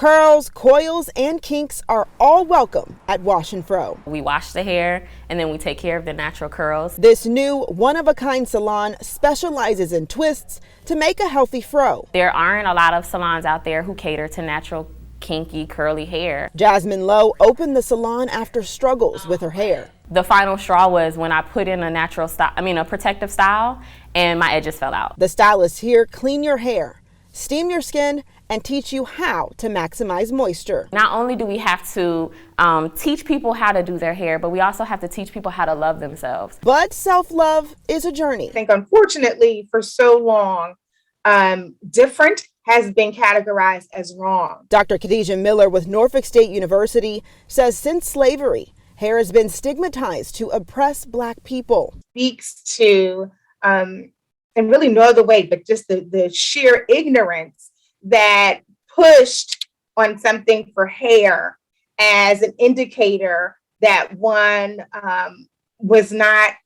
Curls, coils, and kinks are all welcome at Wash and Fro. We wash the hair and then we take care of the natural curls. This new one-of-a-kind salon specializes in twists to make a healthy fro. There aren't a lot of salons out there who cater to natural, kinky, curly hair. Jasmine Lowe opened the salon after struggles with her hair. The final straw was when I put in a protective style, and my edges fell out. The stylists here clean your hair, steam your skin, and teach you how to maximize moisture. Not only do we have to teach people how to do their hair, but we also have to teach people how to love themselves. But self-love is a journey. I think unfortunately for so long, different has been categorized as wrong. Dr. Khadijah Miller with Norfolk State University says since slavery, hair has been stigmatized to oppress Black people. Speaks to, and really no other way, but just the sheer ignorance that pushed on something for hair as an indicator that one was not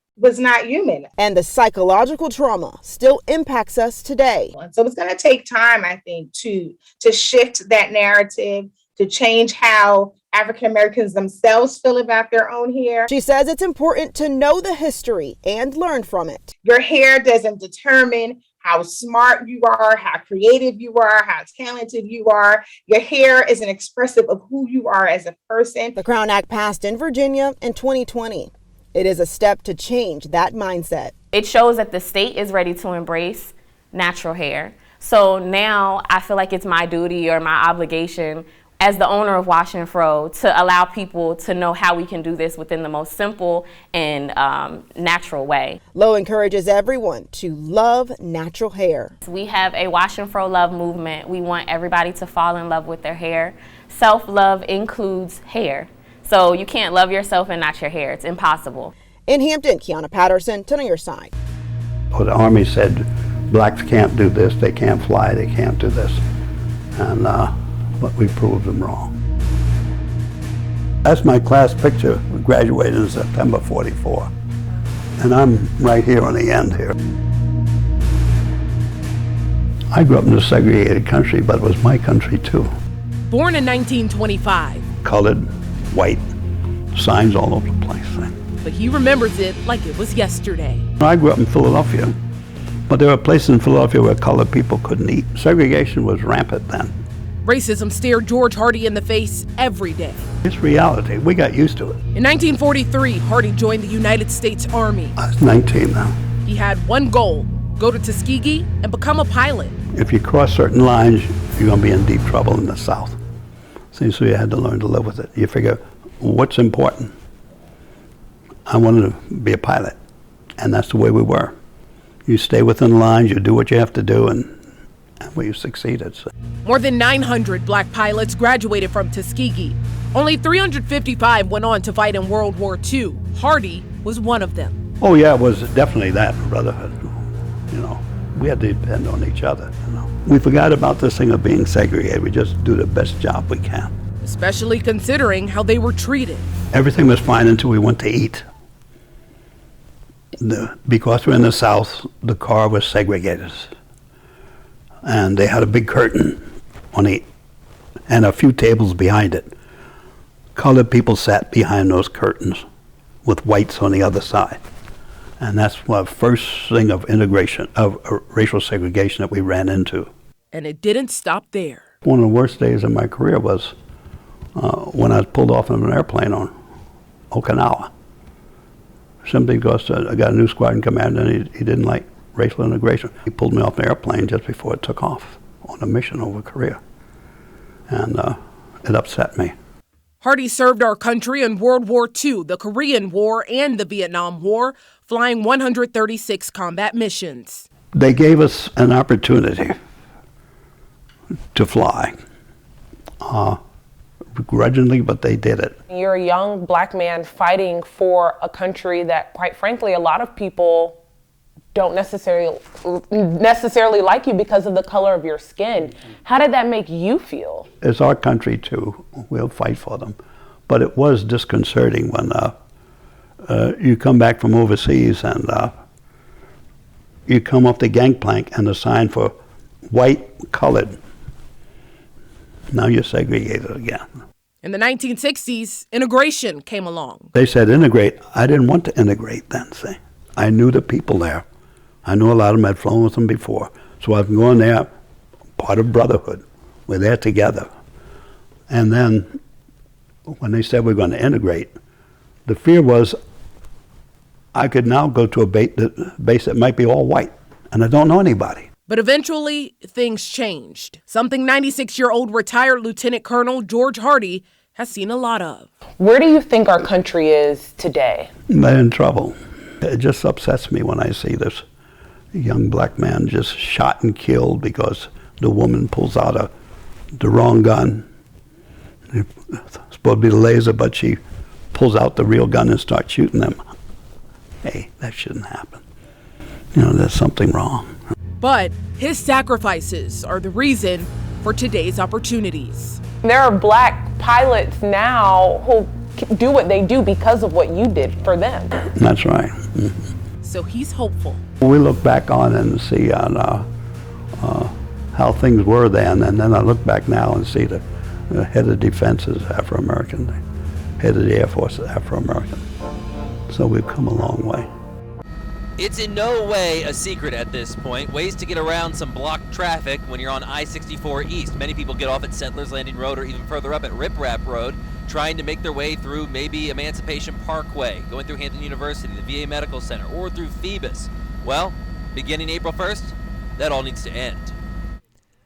human. And the psychological trauma still impacts us today. So it's going to take time, I think, to shift that narrative, to change how African Americans themselves feel about their own hair. She says it's important to know the history and learn from it. Your hair doesn't determine how smart you are, how creative you are, how talented you are. Your hair is an expressive of who you are as a person. The Crown Act passed in Virginia in 2020. It is a step to change that mindset. It shows that the state is ready to embrace natural hair. So now I feel like it's my duty or my obligation as the owner of Wash and Fro to allow people to know how we can do this within the most simple and natural way. Lowe encourages everyone to love natural hair. We have a Wash and Fro love movement. We want everybody to fall in love with their hair. Self-love includes hair. So you can't love yourself and not your hair. It's impossible. In Hampton, Kiana Patterson, 10 on your side. Well, the Army said blacks can't do this, they can't fly, they can't do this. And but we proved them wrong. That's my class picture. We graduated in September '44. And I'm right here on the end here. I grew up in a segregated country, but it was my country too. Born in 1925. Colored, white, signs all over the place. But he remembers it like it was yesterday. I grew up in Philadelphia, but there were places in Philadelphia where colored people couldn't eat. Segregation was rampant then. Racism stared George Hardy in the face every day. It's reality. We got used to it. In 1943, Hardy joined the United States Army. I was 19 now. He had one goal: go to Tuskegee and become a pilot. If you cross certain lines, you're going to be in deep trouble in the South. So you had to learn to live with it. You figure, what's important? I wanted to be a pilot, and that's the way we were. You stay within the lines, you do what you have to do, and we succeeded. So. More than 900 black pilots graduated from Tuskegee. Only 355 went on to fight in World War II. Hardy was one of them. Oh yeah, it was definitely that, brotherhood. You know, we had to depend on each other. You know, we forgot about this thing of being segregated. We just do the best job we can. Especially considering how they were treated. Everything was fine until we went to eat. Because we're in the South, the car was segregated. And they had a big curtain on it and a few tables behind it. Colored people sat behind those curtains with whites on the other side. And that's the first thing of integration, of racial segregation that we ran into. And it didn't stop there. One of the worst days of my career was when I was pulled off of an airplane on Okinawa. Simply because I got a new squadron commander and he didn't like racial integration. He pulled me off the airplane just before it took off on a mission over Korea. And it upset me. Hardy served our country in World War II, the Korean War, and the Vietnam War, flying 136 combat missions. They gave us an opportunity to fly. Begrudgingly, but they did it. You're a young black man fighting for a country that, quite frankly, a lot of people don't necessarily like you because of the color of your skin. How did that make you feel? It's our country too. We'll fight for them. But it was disconcerting when you come back from overseas and you come off the gangplank and the sign for white, colored Now you're segregated again. In the 1960s, integration came along. They said integrate. I didn't want to integrate then, see. I knew the people there. I knew a lot of them. I'd flown with them before. So I can go in there, part of brotherhood. We're there together. And then when they said we're going to integrate, the fear was I could now go to a base that might be all white, and I don't know anybody. But eventually, things changed. Something 96-year-old retired Lieutenant Colonel George Hardy has seen a lot of. Where do you think our country is today? They're in trouble. It just upsets me when I see this young black man just shot and killed because the woman pulls out the wrong gun. It's supposed to be the laser, but she pulls out the real gun and starts shooting them. Hey, that shouldn't happen. You know, there's something wrong. But his sacrifices are the reason for today's opportunities. There are black pilots now who do what they do because of what you did for them. That's right. So he's hopeful. We look back on and see how things were then, and then I look back now and see the head of defense is Afro-American, the head of the Air Force is Afro-American. So we've come a long way. It's in no way a secret at this point. Ways to get around some blocked traffic when you're on I-64 East. Many people get off at Settlers Landing Road or even further up at Rip Rap Road, trying to make their way through maybe Emancipation Parkway, going through Hampton University, the VA Medical Center, or through Phoebus. Well, beginning April 1st, that all needs to end.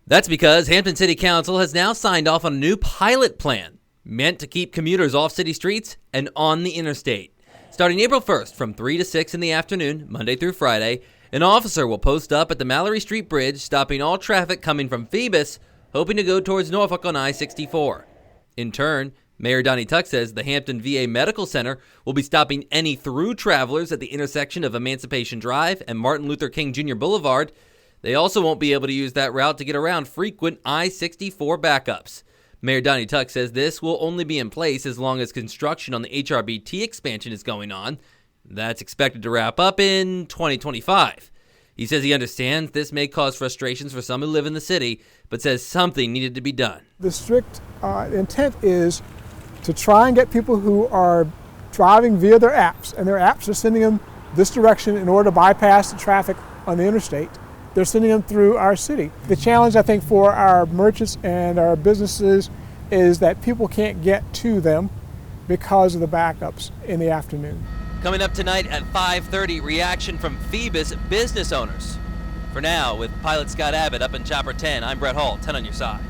That's because Hampton City Council has now signed off on a new pilot plan meant to keep commuters off city streets and on the interstate. Starting April 1st from 3 to 6 in the afternoon, Monday through Friday, an officer will post up at the Mallory Street Bridge, stopping all traffic coming from Phoebus, hoping to go towards Norfolk on I-64. In turn, Mayor Donnie Tuck says the Hampton VA Medical Center will be stopping any through travelers at the intersection of Emancipation Drive and Martin Luther King Jr. Boulevard. They also won't be able to use that route to get around frequent I-64 backups. Mayor Donnie Tuck says this will only be in place as long as construction on the HRBT expansion is going on. That's expected to wrap up in 2025. He says he understands this may cause frustrations for some who live in the city, but says something needed to be done. The strict intent is to try and get people who are driving via their apps, and their apps are sending them this direction in order to bypass the traffic on the interstate. They're sending them through our city. The challenge, I think, for our merchants and our businesses is that people can't get to them because of the backups in the afternoon. Coming up tonight at 5:30, reaction from Phoebus business owners. For now, with pilot Scott Abbott up in Chopper 10, I'm Brett Hall, 10 on your side.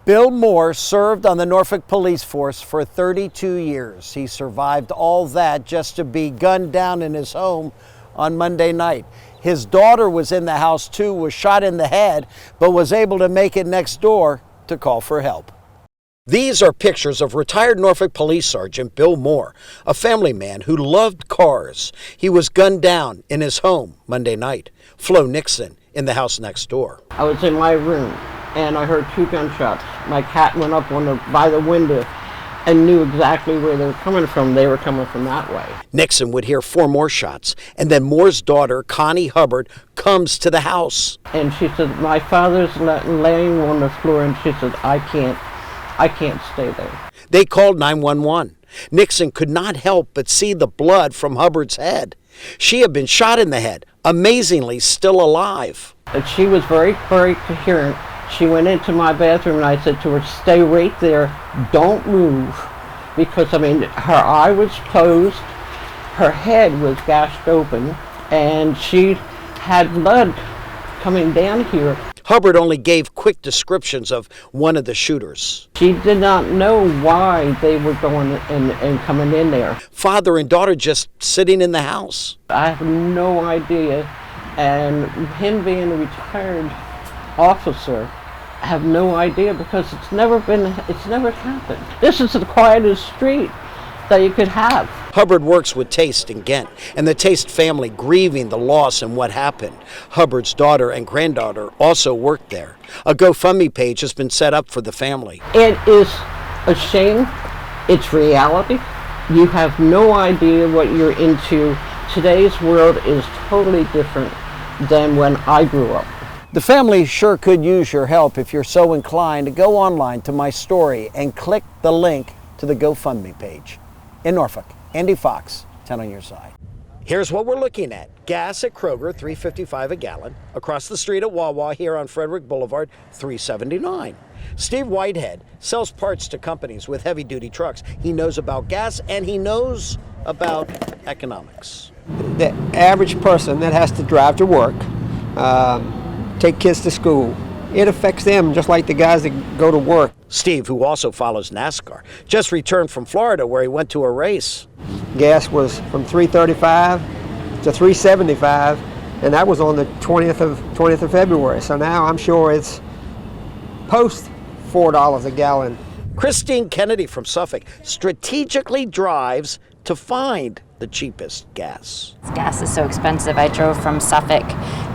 Bill Moore served on the Norfolk Police Force for 32 years. He survived all that just to be gunned down in his home on Monday night. His daughter was in the house too, was shot in the head, but was able to make it next door to call for help. These are pictures of retired Norfolk Police Sergeant Bill Moore, a family man who loved cars. He was gunned down in his home Monday night. Flo Nixon in the house next door. I was in my room and I heard 2 gunshots. My cat went up by the window and knew exactly where they were coming from. They were coming from that way. Nixon would hear 4 more shots, and then Moore's daughter, Connie Hubbard, comes to the house. And she said, my father's laying on the floor, and she said, I can't stay there. They called 911. Nixon could not help but see the blood from Hubbard's head. She had been shot in the head, amazingly still alive. And she was very, very coherent. She went into my bathroom and I said to her, stay right there, don't move. Because, her eye was closed, her head was gashed open, and she had blood coming down here. Hubbard only gave quick descriptions of one of the shooters. She did not know why they were going and coming in there. Father and daughter just sitting in the house. I have no idea, and him being a retired officer, I have no idea because it's never happened. This is the quietest street that you could have. Hubbard works with Taste in Ghent, and the Taste family grieving the loss and what happened. Hubbard's daughter and granddaughter also worked there. A GoFundMe page has been set up for the family. It is a shame. It's reality. You have no idea what you're into. Today's world is totally different than when I grew up. The family sure could use your help if you're so inclined to go online to my story and click the link to the GoFundMe page. In Norfolk, Andy Fox, 10 on your side. Here's what we're looking at. Gas at Kroger, $3.55 a gallon. Across the street at Wawa here on Frederick Boulevard, $3.79. Steve Whitehead sells parts to companies with heavy-duty trucks. He knows about gas and he knows about economics. The average person that has to drive to work, take kids to school, it affects them just like the guys that go to work. Steve, who also follows NASCAR, just returned from Florida where he went to a race. Gas was from $3.35 to $3.75, and that was on the 20th of February. So now I'm sure it's post $4 a gallon. Christine Kennedy from Suffolk strategically drives to find the cheapest gas. Gas is so expensive. I drove from Suffolk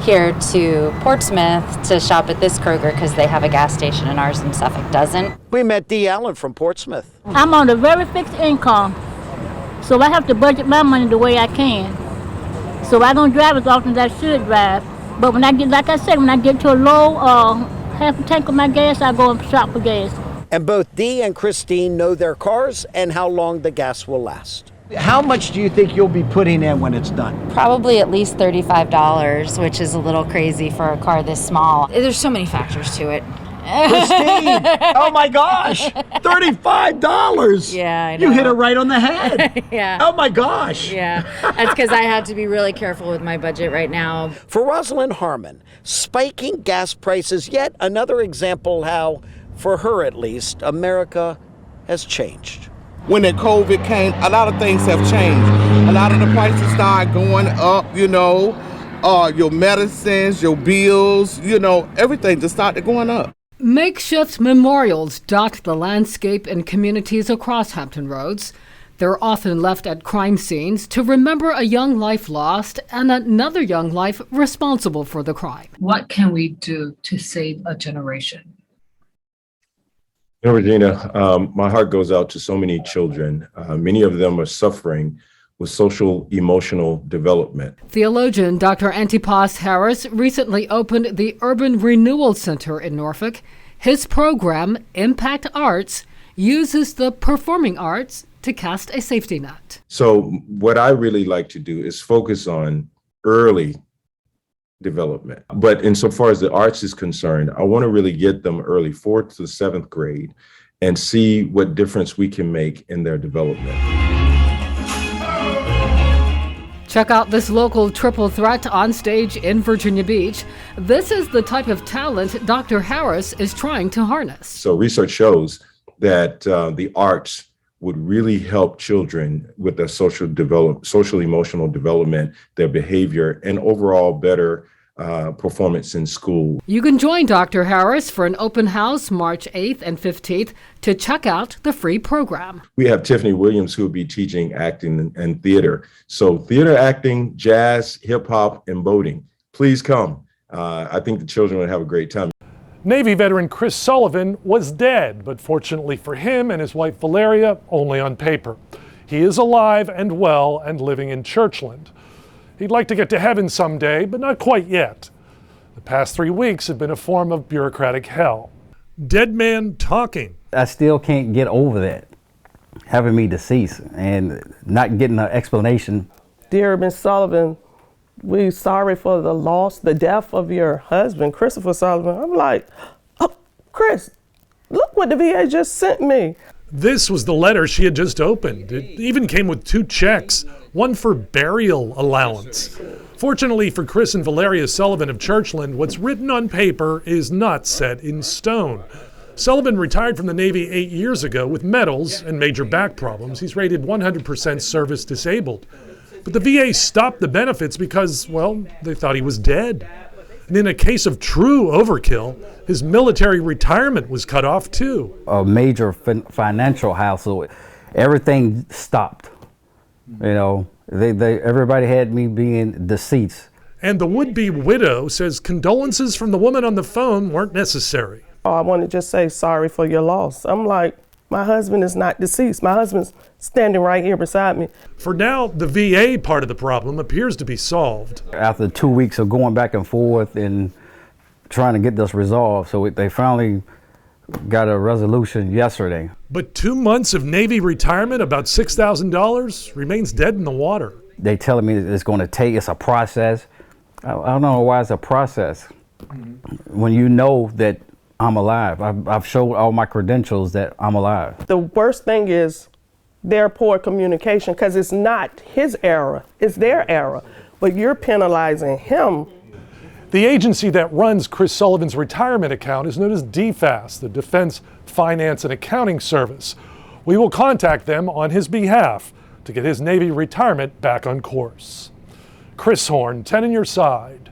here to Portsmouth to shop at this Kroger because they have a gas station and ours in Suffolk doesn't. We met Dee Allen from Portsmouth. I'm on a very fixed income, so I have to budget my money the way I can. So I don't drive as often as I should drive. But when I get, like I said, when I get to a low half a tank of my gas, I go and shop for gas. And both Dee and Christine know their cars and how long the gas will last. How much do you think you'll be putting in when it's done? Probably at least $35, which is a little crazy for a car this small. There's so many factors to it. Christine, oh my gosh, $35. Yeah, I know. You hit it right on the head. Yeah. Oh my gosh. Yeah, that's because I have to be really careful with my budget right now. For Rosalind Harmon, spiking gas prices, yet another example how, for her at least, America has changed. When the COVID came, a lot of things have changed. A lot of the prices started going up, your medicines, your bills, everything just started going up. Makeshift memorials dot the landscape in communities across Hampton Roads. They're often left at crime scenes to remember a young life lost and another young life responsible for the crime. What can we do to save a generation? Regina, my heart goes out to so many children. Many of them are suffering with social emotional development. Theologian Dr. Antipas Harris recently opened the Urban Renewal Center in Norfolk. His program, Impact Arts, uses the performing arts to cast a safety net. So what I really like to do is focus on early development. But insofar as the arts is concerned, I want to really get them early, 4th to 7th grade, and see what difference we can make in their development. Check out this local triple threat on stage in Virginia Beach. This is the type of talent Dr. Harris is trying to harness. So research shows that the arts would really help children with their social emotional development, their behavior, and overall better performance in school. You can join Dr. Harris for an open house March 8th and 15th to check out the free program. We have Tiffany Williams, who will be teaching acting and theater. So theater, acting, jazz, hip hop, and boating. Please come. I think the children will have a great time. Navy veteran Chris Sullivan was dead, but fortunately for him and his wife Valeria, only on paper. He is alive and well and living in Churchland. He'd like to get to heaven someday, but not quite yet. The past 3 weeks have been a form of bureaucratic hell. Dead man talking. I still can't get over that, having me deceased and not getting an explanation. Dear Ms. Sullivan, we're sorry for the loss, the death of your husband, Christopher Sullivan. I'm like, oh, Chris, look what the VA just sent me. This was the letter she had just opened. It even came with 2 checks, one for burial allowance. Fortunately for Chris and Valeria Sullivan of Churchland, what's written on paper is not set in stone. Sullivan retired from the Navy 8 years ago with medals and major back problems. He's rated 100% service disabled. But the VA stopped the benefits because, well, they thought he was dead. And in a case of true overkill, his military retirement was cut off too. A major financial hassle. Everything stopped. You know, everybody had me being deceased. And the would-be widow says condolences from the woman on the phone weren't necessary. Oh, I want to just say sorry for your loss. I'm like, my husband is not deceased. My husband's standing right here beside me. For now, the VA part of the problem appears to be solved. After 2 weeks of going back and forth and trying to get this resolved, so they finally got a resolution yesterday. But 2 months of Navy retirement, about $6,000, remains dead in the water. They telling me it's going to take, it's a process. I don't know why it's a process. When you know that I'm alive. I've showed all my credentials that I'm alive. The worst thing is their poor communication, because it's not his error, it's their error. But you're penalizing him. The agency that runs Chris Sullivan's retirement account is known as DFAS, the Defense Finance and Accounting Service. We will contact them on his behalf to get his Navy retirement back on course. Chris Horn, 10 on your side.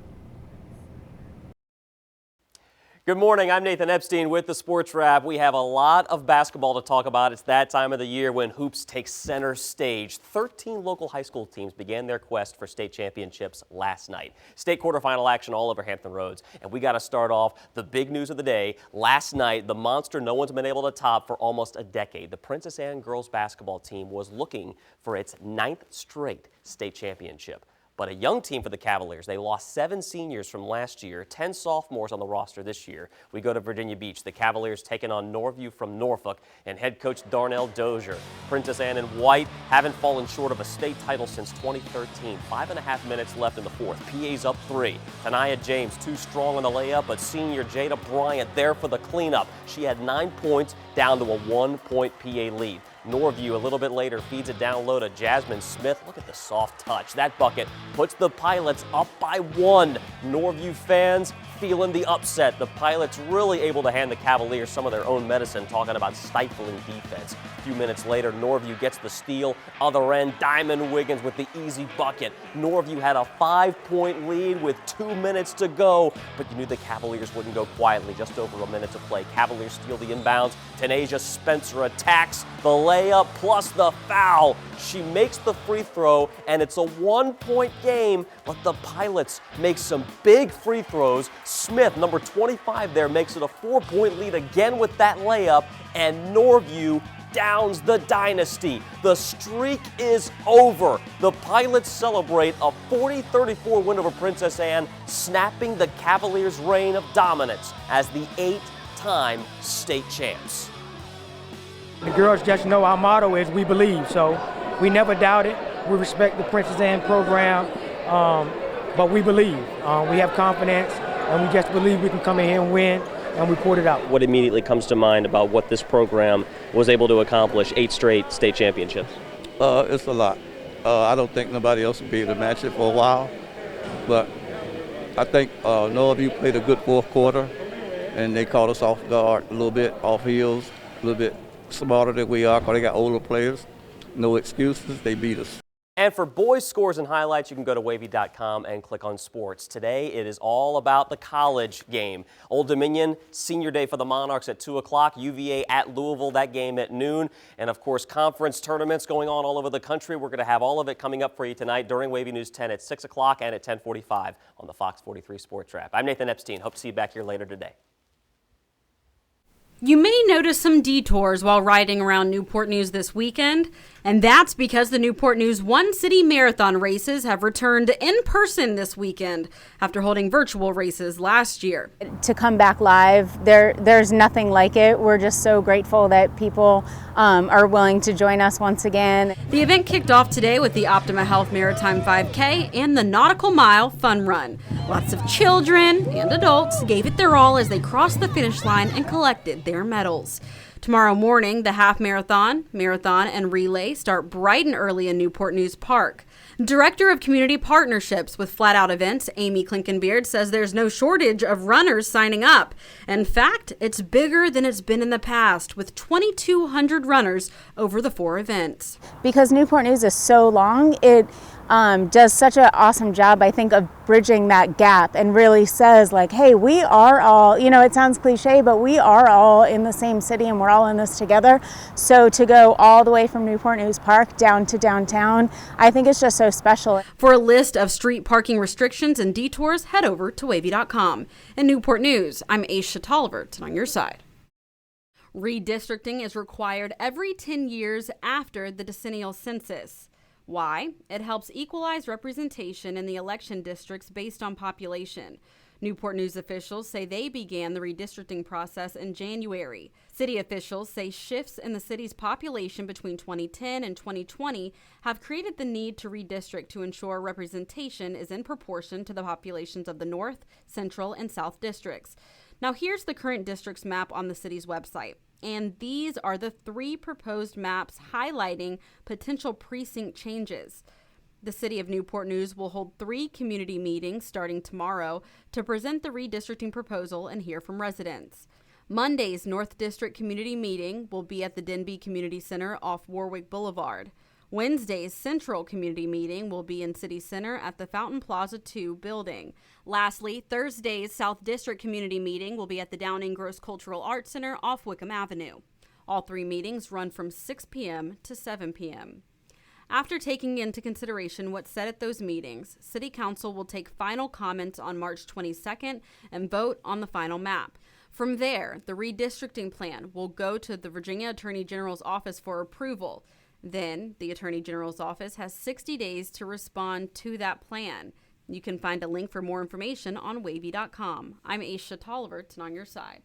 Good morning, I'm Nathan Epstein with the Sports Wrap. We have a lot of basketball to talk about. It's that time of the year when hoops takes center stage. 13 local high school teams began their quest for state championships last night. State quarterfinal action all over Hampton Roads. And we got to start off the big news of the day. Last night, the monster no one's been able to top for almost a decade. The Princess Anne girls basketball team was looking for its 9th straight state championship. But a young team for the Cavaliers. They lost 7 seniors from last year, 10 sophomores on the roster this year. We go to Virginia Beach. The Cavaliers taking on Norview from Norfolk and head coach Darnell Dozier. Princess Anne and White haven't fallen short of a state title since 2013. 5.5 minutes left in the fourth. PA's up 3. Tania James too strong on the layup, but senior Jada Bryant there for the cleanup. She had 9 points down to a 1-point PA lead. Norview a little bit later feeds it down low to Jasmine Smith. Look at the soft touch. That bucket puts the Pilots up by 1. Norview fans feeling the upset. The Pilots really able to hand the Cavaliers some of their own medicine, talking about stifling defense. A few minutes later, Norview gets the steal. Other end, Diamond Wiggins with the easy bucket. Norview had a 5-point lead with 2 minutes to go, but you knew the Cavaliers wouldn't go quietly. Just over a minute to play. Cavaliers steal the inbounds. Tanasia Spencer attacks the layup plus the foul. She makes the free throw, and it's a 1-point game, but the Pilots make some big free throws. Smith, number 25 there, makes it a 4-point lead again with that layup, and Norview downs the dynasty. The streak is over. The Pilots celebrate a 40-34 win over Princess Anne, snapping the Cavaliers' reign of dominance as the 8-time state champs. The girls just know our motto is we believe, so we never doubt it. We respect the Princess Anne program, but we believe. We have confidence, and we just believe we can come in here and win, and we pulled it out. What immediately comes to mind about what this program was able to accomplish, 8 straight state championships? It's a lot. I don't think nobody else will be able to match it for a while. But I think Noah View played a good fourth quarter, and they caught us off guard a little bit, off heels, a little bit smarter than we are because they got older players. No excuses, they beat us. And for boys' scores and highlights, you can go to WAVY.com and click on sports. Today, it is all about the college game. Old Dominion, senior day for the Monarchs at 2 o'clock. UVA at Louisville, that game at noon. And of course, conference tournaments going on all over the country. We're going to have all of it coming up for you tonight during WAVY News 10 at 6 o'clock and at 10:45 on the Fox 43 Sports Wrap. I'm Nathan Epstein. Hope to see you back here later today. You may notice some detours while riding around Newport News this weekend, and that's because the Newport News One City Marathon races have returned in person this weekend after holding virtual races last year. To come back live, there's nothing like it. We're just so grateful that people are willing to join us once again. The event kicked off today with the Optima Health Maritime 5K and the Nautical Mile Fun Run. Lots of children and adults gave it their all as they crossed the finish line and collected their medals. Tomorrow morning, the half marathon, and relay start bright and early in Newport News Park. Director of Community Partnerships with Flat Out Events, Amy Klinkenbeard, says there's no shortage of runners signing up. In fact, it's bigger than it's been in the past, with 2,200 runners over the 4 events. Because Newport News is so long, it does such an awesome job, I think, of bridging that gap and really says, like, hey, we are all, it sounds cliche, but we are all in the same city and we're all in this together. So to go all the way from Newport News Park down to downtown, I think it's just so special. For a list of street parking restrictions and detours, head over to WAVY.com. In Newport News, I'm Aisha Tolliver, on your side. Redistricting is required every 10 years after the decennial census. Why? It helps equalize representation in the election districts based on population. Newport News officials say they began the redistricting process in January. City officials say shifts in the city's population between 2010 and 2020 have created the need to redistrict to ensure representation is in proportion to the populations of the North, Central, and South districts. Now here's the current districts map on the city's website. And these are the 3 proposed maps highlighting potential precinct changes. The City of Newport News will hold 3 community meetings starting tomorrow to present the redistricting proposal and hear from residents. Monday's North District Community Meeting will be at the Denby Community Center off Warwick Boulevard. Wednesday's Central Community Meeting will be in City Center at the Fountain Plaza 2 building. Lastly, Thursday's South District Community Meeting will be at the Downing Gross Cultural Arts Center off Wickham Avenue. All 3 meetings run from 6 p.m. to 7 p.m. After taking into consideration what's said at those meetings, City Council will take final comments on March 22nd and vote on the final map. From there, the redistricting plan will go to the Virginia Attorney General's office for approval. Then, the Attorney General's office has 60 days to respond to that plan. You can find a link for more information on WAVY.com. I'm Aisha Tolliver, on your side.